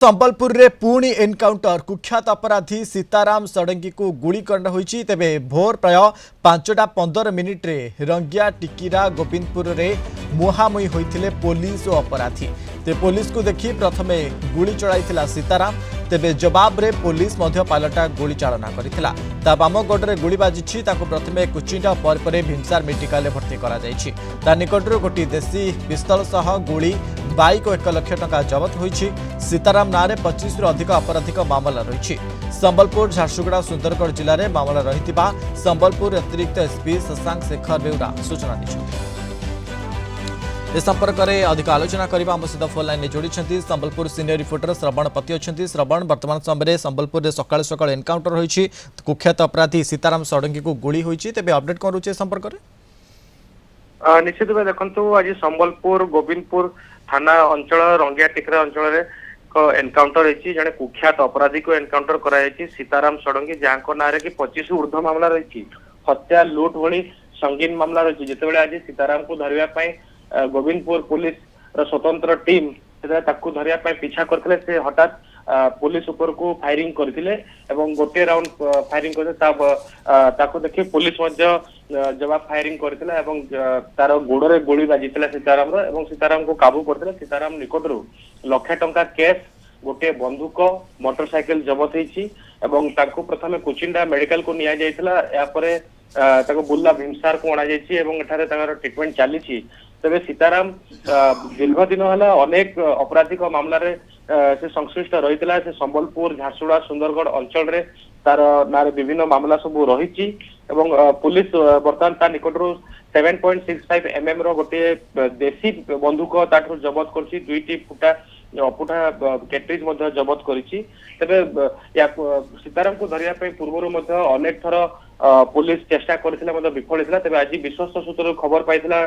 संबलपुर रे पुणी एनकाउंटर कुख्यात अपराधी सीताराम षडंगी को गुलीकांड होईची। तेबे भोर प्राय 5:15 रे रंगिया टिकिरा गोविंदपुर रे मुहामुही होइथिले पुलिस और अपराधी। ते पुलिस को देखि प्रथमे गुली चलाइथिला सीताराम। तेबे जवाब रे पुलिस मध्य पालटा गुली चालना करिथिला। ता बामगढ़ रे गुली बाजिछि। ताको प्रथमे कुचिंडा पर भीमसार मेडिकल रे भर्ती करा जायछि। ता निकटरो गोटी देसी पिस्तल सह गुली बाइक और 1 लाख टका जबत होईछि। सीताराम नारे 25 रु अधिक आपराधिक मामला रही। संबलपुर झारसुगुड़ा सुंदरगढ़ जिले में मामला रही। संबलपुर अतिरिक्त एसपी शशांक शेखर बेउरा सूचना दी। इस संपर्क में अधिक आलोचना करने आम सहित फोन लाइन जोड़ी संबलपुर सीनियर रिपोर्टर श्रवण पति अच्छा। श्रवण, वर्तमान समय संबलपुर में सकाल सकाल एनकाउंटर होती कुख्यात अपराधी सीताराम षडंगी को गुली होती। तेज अपडेट कौन रोचे संपर्क में? निश्चित भाव देखो आज संबलपुर गोविंदपुर थाना अंचल रंगिया टिकरा अंचल एनकाउंटर होती। जड़े कुख्यात अपराधी को एनकाउंटर कराई सीताराम षडंगी जहाँ ना कि 25 ऊर्ध्व मामला रही। हत्या लुट भली संगीन मामला रही। जिते आज सीताराम को धरने गोविंदपुर पुलिस स्वतंत्र टीम धरने पीछा करते से हठात पुलिस ऊपर को फायरिंग करथिले एवं गोटे राउंड फायरिंग करते देखिए पुलिस जवाब फायरिंग करथिला एवं तार गोड़े गोली बाजिथिला सीताराम एवं सीताराम को काबू करथिले। सीताराम निकटरू ₹1 लाख टंका कैश गोटे बंदूक मोटरसाइकिल जबत होईछि एवं ताको प्रथमे कुचिंडा मेडिकल को निया जायथिला। या परे ताको बुल्ला भीमसार को अणा जायछि एवं एठारे ताकर ट्रीटमेंट चलीछि। तबे सीताराम दीर्घ दिन हला अनेक आपराधिक मामला रे से संश्लिष्ट रही। से संबलपुर झारसुगुड़ा सुंदरगढ़ अंचल रे तार नारे विभिन्न मामला सब रही। पुलिस बर्तमान ता निकटरू 7.65 mm रो गोटे देसी बंदूक ताठू जबत करछि। 2टी फुटा अपुठा कैट्रिज मध्य जबत करिछि। तबे या सीताराम को धरिया पे पूर्वरु मध्य अनेक थर पुलिस चेष्टा करथिला मध्य विफल हितला। तबे आज विश्वस्त सूत्र खबर पाइथिला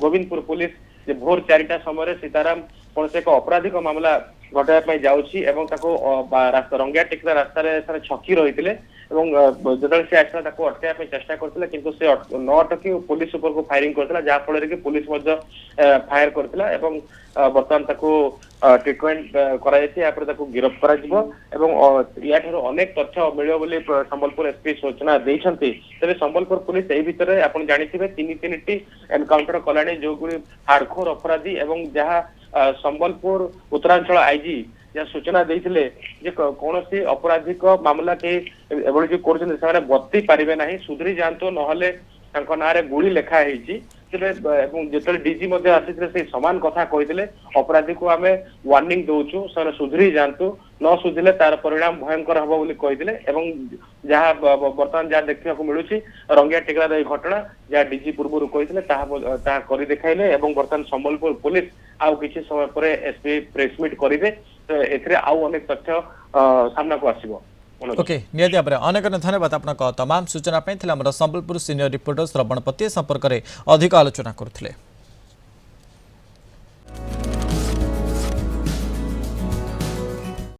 गोविंदपुर पुलिस जे भोर 4टा समय सीताराम कौन से एक आपराधिक मामला घटाई जाऊँगी रास्ता रंगिया टिकरा रास्तार छकी रही। जो से आसला अटकाई चेष्टा करते किंतु से न अटकी पुलिस ऊपर को फायरिंग करता जहाँफल कि पुलिस फायर करता। बर्तमान ट्रिटमेंट कर गिरफ्त कर अनेक तथ्य मिले संबलपुर एसपी सूचना देते। तेज संबलपुर पुलिस यही भितर आप जानते 3-3टी एनकाउंटर कला जो हार्डकोर अपराधी एवं जहाँ संबलपुर उत्तरांचल आईजी या सूचना देते कौन सी अपराधिक मामला के कर बत्ती पारे ना सुधरी जातु ना ना गुड़ी लेखाई। जो डीजी आसी से समान कथा कहते अपराधी को आम वार्निंग दौचु से सुधरी जातु न सुधिले तार परिणाम भयंकर हम बोली कहते। जहाँ बर्तमान जहाँ देखा मिलूँ रंगिया टिकरा घटना जहाँ डीजी पूर्व कहते देखाइले। बर्तमान संबलपुर पुलिस आउ किसी समय पर एसपी प्रेसमिट करेंगे। तो ए आउ अनेक तथ्य सामना को आसो। ओके, नियति भाव अनेक धन्यवाद आपन तमाम सूचना संबलपुर सीनियर रिपोर्टर श्रवण पति संपर्क में अधिक आलोचना करथिले।